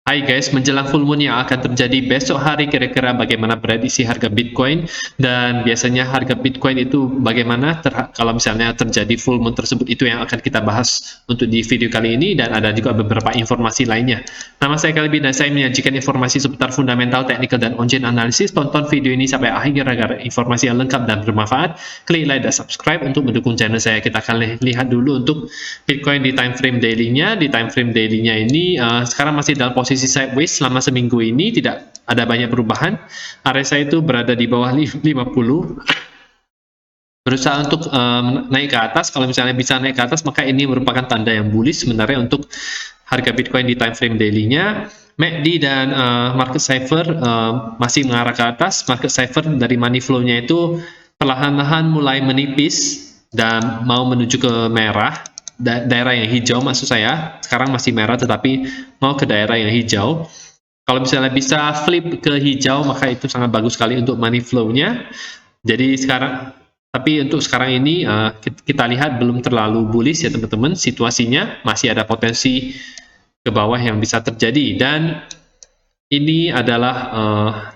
Hai guys, menjelang full moon yang akan terjadi besok hari, kira-kira bagaimana prediksi harga Bitcoin, dan biasanya harga Bitcoin itu bagaimana kalau misalnya terjadi full moon tersebut, itu yang akan kita bahas untuk di video kali ini, dan ada juga beberapa informasi lainnya. Nama saya Kalbi dan saya menyajikan informasi seputar fundamental, teknikal, dan on-chain analysis. Tonton video ini sampai akhir agar informasi yang lengkap dan bermanfaat. Klik like dan subscribe untuk mendukung channel saya. Kita akan lihat dulu untuk Bitcoin di time frame daily-nya. Di time frame daily-nya ini sekarang masih dalam posisi sideways selama seminggu ini, tidak ada banyak perubahan. RSI itu berada di bawah 50, berusaha untuk naik ke atas. Kalau misalnya bisa naik ke atas, maka ini merupakan tanda yang bullish sebenarnya untuk harga Bitcoin di time frame daily-nya. MACD dan market cipher masih mengarah ke atas. Market cipher dari money flow-nya itu perlahan-lahan mulai menipis dan mau menuju ke merah, daerah yang hijau maksud saya. Sekarang masih merah tetapi mau ke daerah yang hijau. Kalau misalnya bisa flip ke hijau, maka itu sangat bagus sekali untuk money flow-nya. Jadi tapi untuk sekarang ini kita lihat belum terlalu bullish ya teman-teman. Situasinya masih ada potensi ke bawah yang bisa terjadi, dan ini adalah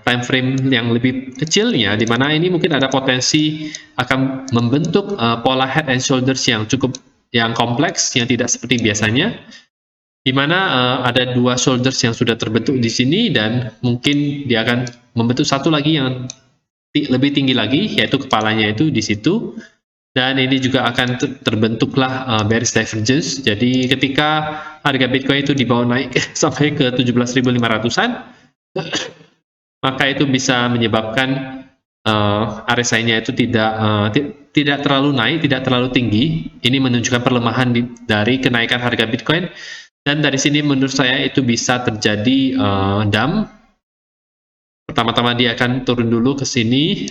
time frame yang lebih kecilnya, di mana ini mungkin ada potensi akan membentuk pola head and shoulders yang cukup kompleks, yang tidak seperti biasanya, di mana ada dua shoulders yang sudah terbentuk di sini, dan mungkin dia akan membentuk satu lagi yang lebih tinggi lagi, yaitu kepalanya itu di situ. Dan ini juga akan terbentuklah bearish divergence. Jadi ketika harga Bitcoin itu dibawa naik sampai ke 17.500-an, maka itu bisa menyebabkan RSI-nya itu tidak terlalu naik, tidak terlalu tinggi. Ini menunjukkan pelemahan dari kenaikan harga Bitcoin. Dan dari sini menurut saya itu bisa terjadi dump. Pertama-tama dia akan turun dulu ke sini.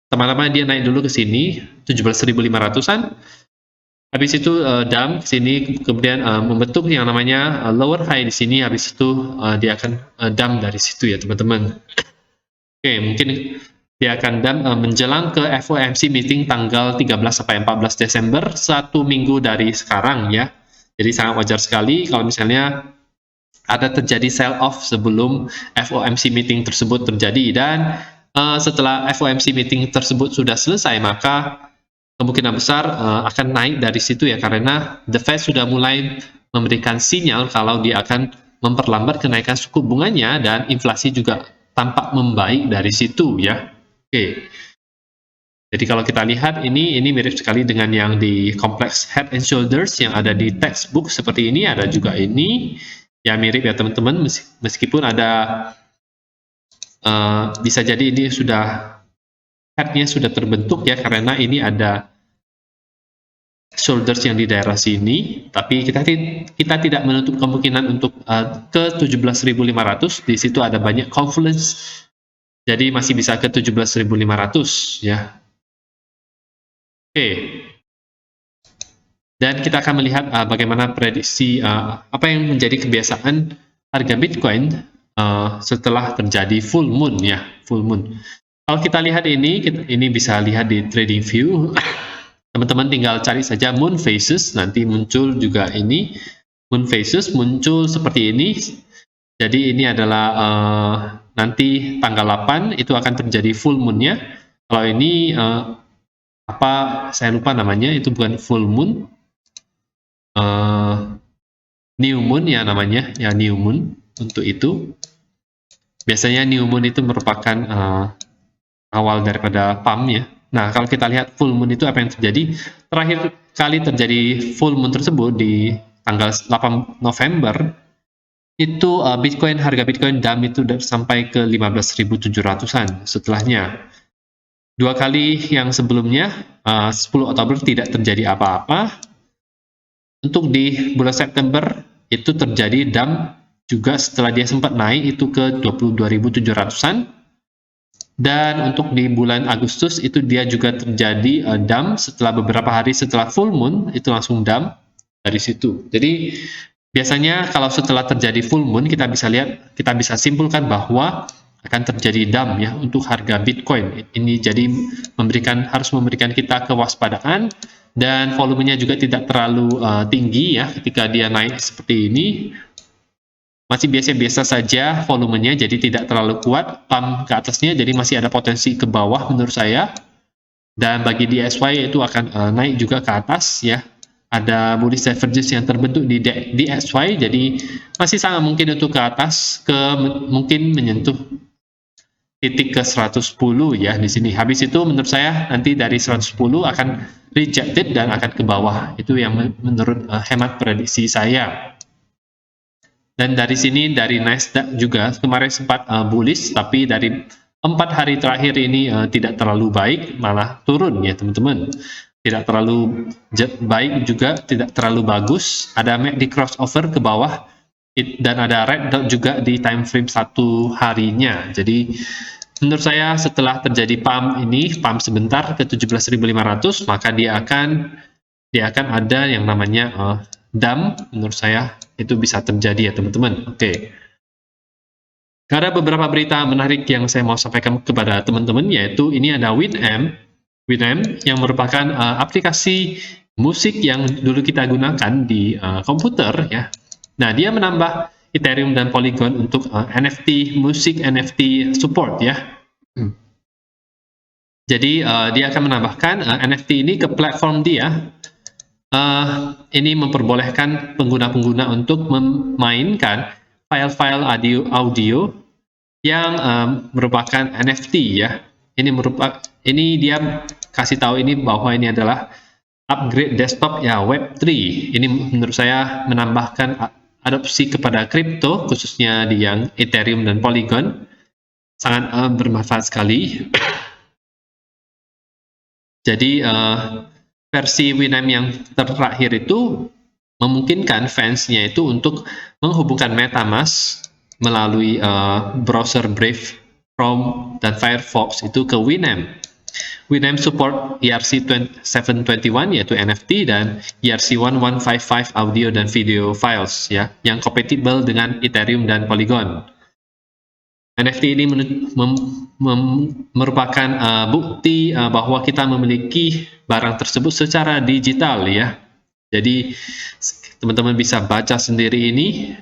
Teman-teman dia naik dulu ke sini 17.500-an, habis itu dump ke sini, kemudian membentuk yang namanya lower high di sini, habis itu dia akan dump dari situ ya teman-teman. Oke, mungkin dia akan dump menjelang ke FOMC meeting tanggal 13 sampai 14 Desember, 1 minggu dari sekarang ya. Jadi sangat wajar sekali kalau misalnya ada terjadi sell off sebelum FOMC meeting tersebut terjadi, dan setelah FOMC meeting tersebut sudah selesai, maka kemungkinan besar akan naik dari situ ya, karena The Fed sudah mulai memberikan sinyal kalau dia akan memperlambat kenaikan suku bunganya, dan inflasi juga tampak membaik dari situ ya. Oke. Jadi kalau kita lihat ini mirip sekali dengan yang di complex head and shoulders yang ada di textbook seperti ini. Ada juga ini ya, mirip ya teman-teman, meskipun ada bisa jadi ini sudah head-nya sudah terbentuk ya, karena ini ada shoulders yang di daerah sini, tapi kita tidak menutup kemungkinan untuk ke 17.500. Di situ ada banyak confluence, jadi masih bisa ke 17.500 ya. Oke. Dan kita akan melihat bagaimana prediksi apa yang menjadi kebiasaan harga Bitcoin setelah terjadi full moon ya, full moon. Kalau kita lihat ini bisa lihat di trading view. Teman-teman tinggal cari saja moon phases, nanti muncul juga ini moon phases, muncul seperti ini. Jadi ini adalah nanti tanggal 8 itu akan terjadi full moon-nya. Kalau ini saya lupa namanya, itu bukan full moon, new moon ya namanya ya, new moon. Untuk itu biasanya new moon itu merupakan awal daripada pump ya. Nah, kalau kita lihat full moon itu apa yang terjadi? Terakhir kali terjadi full moon tersebut di tanggal 8 November, itu harga Bitcoin dump itu sampai ke 15.700-an. Setelahnya, 2 kali yang sebelumnya, 10 Oktober tidak terjadi apa-apa. Untuk di bulan September itu terjadi dump juga setelah dia sempat naik itu ke 22.700-an. Dan untuk di bulan Agustus itu dia juga terjadi dump setelah beberapa hari setelah full moon, itu langsung dump dari situ. Jadi biasanya kalau setelah terjadi full moon, kita bisa simpulkan bahwa akan terjadi dump ya untuk harga Bitcoin. Ini jadi harus memberikan kita kewaspadaan, dan volumenya juga tidak terlalu tinggi ya ketika dia naik seperti ini. masih biasa-biasa saja volumenya, jadi tidak terlalu kuat pump ke atasnya, jadi masih ada potensi ke bawah menurut saya. Dan bagi DXY itu akan naik juga ke atas ya. Ada bullish divergence yang terbentuk di DXY, jadi masih sangat mungkin untuk ke atas, mungkin menyentuh titik ke 110 ya di sini. Habis itu menurut saya nanti dari 110 akan rejected dan akan ke bawah. Itu yang menurut hemat prediksi saya. Dan dari sini dari Nasdaq juga kemarin sempat bullish, tapi dari 4 hari terakhir ini tidak terlalu baik, malah turun ya teman-teman. Tidak terlalu baik juga, tidak terlalu bagus. Ada MACD crossover ke bawah dan ada red dot juga di time frame 1 harinya. Jadi menurut saya setelah terjadi pump ini, pump sebentar ke 17.500, maka dia akan ada yang namanya dump. Menurut saya itu bisa terjadi ya teman-teman. Oke. Ada beberapa berita menarik yang saya mau sampaikan kepada teman-teman, yaitu ini ada Winamp yang merupakan aplikasi musik yang dulu kita gunakan di komputer ya. Nah, dia menambah Ethereum dan Polygon untuk NFT musik, NFT support ya. Jadi dia akan menambahkan NFT ini ke platform dia. Ini memperbolehkan pengguna-pengguna untuk memainkan file-file audio yang merupakan NFT ya. Ini dia kasih tahu ini bahwa ini adalah upgrade desktop ya Web3. Ini menurut saya menambahkan adopsi kepada kripto, khususnya di yang Ethereum dan Polygon, sangat bermanfaat sekali. Jadi versi Winamp yang terakhir itu memungkinkan fansnya itu untuk menghubungkan MetaMask melalui browser Brave, Chrome, dan Firefox itu ke Winamp. Winamp support ERC721 yaitu NFT dan ERC1155 audio dan video files ya, yang kompatibel dengan Ethereum dan Polygon. NFT ini merupakan bukti bahwa kita memiliki barang tersebut secara digital ya. Jadi teman-teman bisa baca sendiri ini.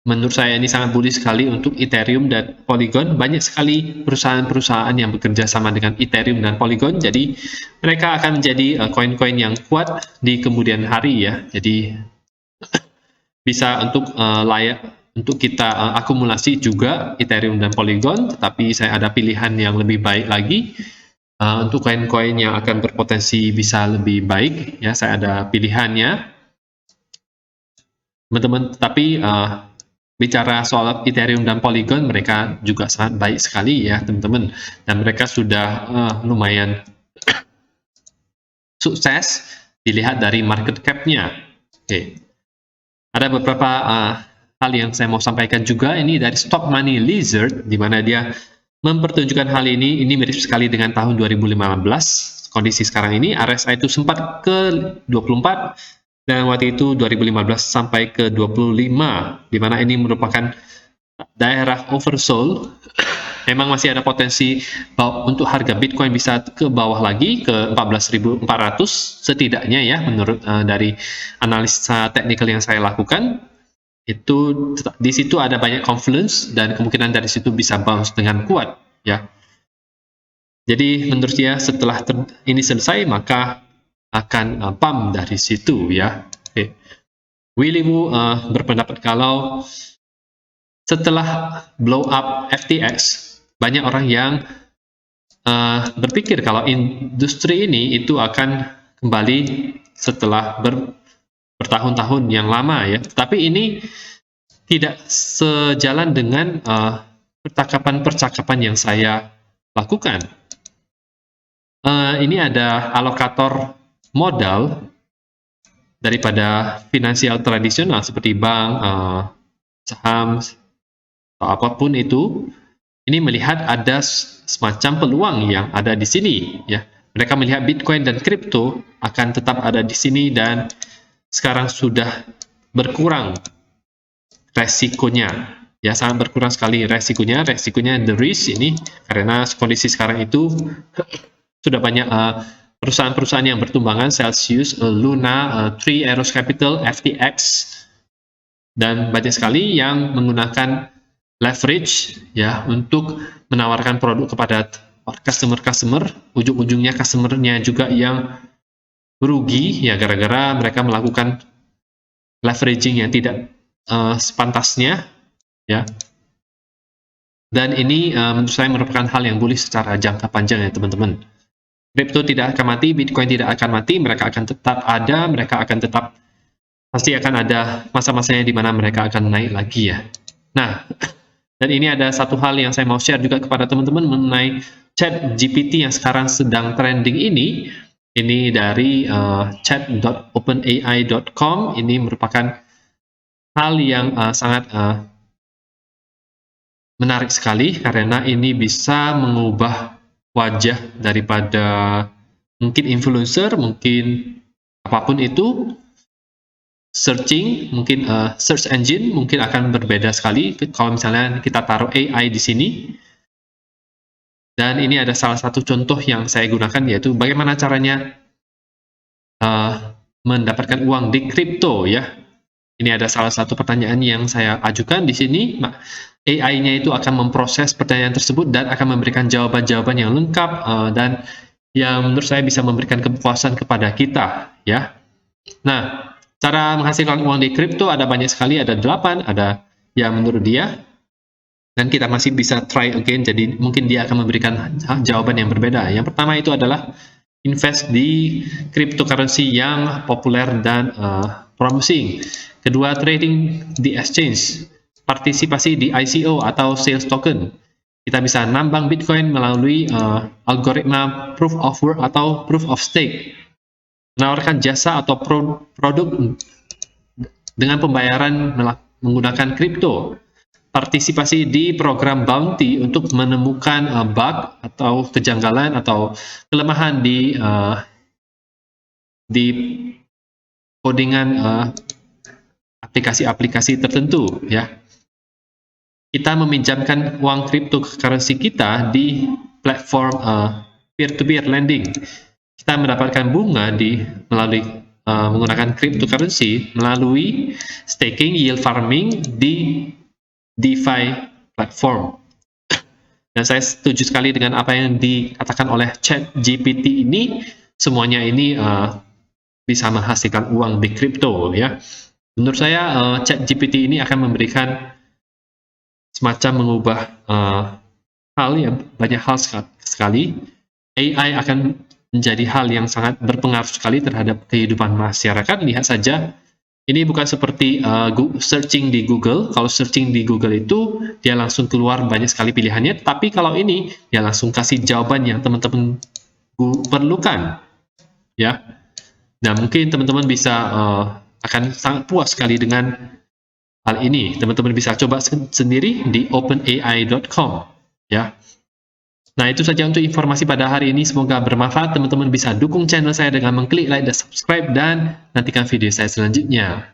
Menurut saya ini sangat bullish sekali untuk Ethereum dan Polygon. Banyak sekali perusahaan-perusahaan yang bekerja sama dengan Ethereum dan Polygon. Jadi mereka akan menjadi koin-koin yang kuat di kemudian hari ya. Jadi bisa untuk layak untuk kita akumulasi juga Ethereum dan Polygon, tetapi saya ada pilihan yang lebih baik lagi untuk koin-koin yang akan berpotensi bisa lebih baik ya. Saya ada pilihannya teman-teman, tapi bicara soal Ethereum dan Polygon, mereka juga sangat baik sekali ya teman-teman, dan mereka sudah lumayan sukses dilihat dari market cap-nya. Oke. Ada beberapa hal yang saya mau sampaikan juga, ini dari Stock Money Lizard, di mana dia mempertunjukkan hal ini mirip sekali dengan tahun 2015. Kondisi sekarang ini, RSI itu sempat ke 24, dan waktu itu 2015 sampai ke 25, di mana ini merupakan daerah oversold. Memang masih ada potensi untuk harga Bitcoin bisa ke bawah lagi, ke 14.400 setidaknya ya, menurut dari analisa teknikal yang saya lakukan. Itu di situ ada banyak confluence dan kemungkinan dari situ bisa bounce dengan kuat ya. Jadi menurut dia setelah ini selesai maka akan pump dari situ ya. Okay. Willy Woo berpendapat kalau setelah blow up FTX, banyak orang yang berpikir kalau industri ini itu akan kembali setelah bertahun-tahun yang lama ya. Tapi ini tidak sejalan dengan percakapan-percakapan yang saya lakukan. Ini ada alokator modal daripada finansial tradisional seperti bank, saham, atau apapun itu. Ini melihat ada semacam peluang yang ada di sini ya. Mereka melihat Bitcoin dan kripto akan tetap ada di sini dan sekarang sudah berkurang resikonya ya, sangat berkurang sekali resikonya the risk ini, karena kondisi sekarang itu sudah banyak perusahaan-perusahaan yang bertumbangan, Celsius, Luna, Three Arrows Capital, FTX, Dan banyak sekali yang menggunakan leverage ya untuk menawarkan produk kepada customer-customer, ujung-ujungnya customer-nya juga yang rugi ya gara-gara mereka melakukan leveraging yang tidak sepantasnya ya. Dan ini menurut saya merupakan hal yang bullish secara jangka panjang ya teman-teman. Kripto tidak akan mati, Bitcoin tidak akan mati, mereka akan tetap ada, mereka akan tetap pasti akan ada masa-masanya di mana mereka akan naik lagi ya. Nah, dan ini ada satu hal yang saya mau share juga kepada teman-teman mengenai ChatGPT yang sekarang sedang trending ini. Ini dari chat.openai.com. Ini merupakan hal yang sangat menarik sekali karena ini bisa mengubah wajah daripada mungkin influencer, mungkin apapun itu, searching, mungkin search engine mungkin akan berbeda sekali kalau misalnya kita taruh AI di sini. Dan ini ada salah satu contoh yang saya gunakan yaitu bagaimana caranya mendapatkan uang di kripto ya. Ini ada salah satu pertanyaan yang saya ajukan di sini. AI-nya itu akan memproses pertanyaan tersebut dan akan memberikan jawaban-jawaban yang lengkap dan yang menurut saya bisa memberikan kepuasan kepada kita ya. Nah, cara menghasilkan uang di kripto ada banyak sekali, ada 8, ada yang menurut dia dan kita masih bisa try again, jadi mungkin dia akan memberikan jawaban yang berbeda. Yang pertama itu adalah invest di cryptocurrency yang populer dan promising. Kedua, trading di exchange, partisipasi di ICO atau sales token. Kita bisa nambang Bitcoin melalui algoritma proof of work atau proof of stake. Menawarkan jasa atau produk dengan pembayaran menggunakan kripto. Partisipasi di program bounty untuk menemukan bug atau kejanggalan atau kelemahan di codingan aplikasi-aplikasi tertentu ya. Kita meminjamkan uang cryptocurrency kita di platform peer-to-peer lending. Kita mendapatkan bunga melalui menggunakan cryptocurrency melalui staking, yield farming di DeFi platform. Dan saya setuju sekali dengan apa yang dikatakan oleh ChatGPT ini. Semuanya ini bisa menghasilkan uang di kripto ya. Menurut saya ChatGPT ini akan memberikan semacam mengubah banyak hal sekali. AI akan menjadi hal yang sangat berpengaruh sekali terhadap kehidupan masyarakat. Lihat saja, ini bukan seperti searching di Google. Kalau searching di Google itu dia langsung keluar banyak sekali pilihannya, tapi kalau ini dia langsung kasih jawaban yang teman-teman perlukan ya. Nah, mungkin teman-teman bisa akan sangat puas sekali dengan hal ini. Teman-teman bisa coba sendiri di openai.com ya. Nah, itu saja untuk informasi pada hari ini. Semoga bermanfaat. Teman-teman bisa dukung channel saya dengan mengklik like dan subscribe dan nantikan video saya selanjutnya.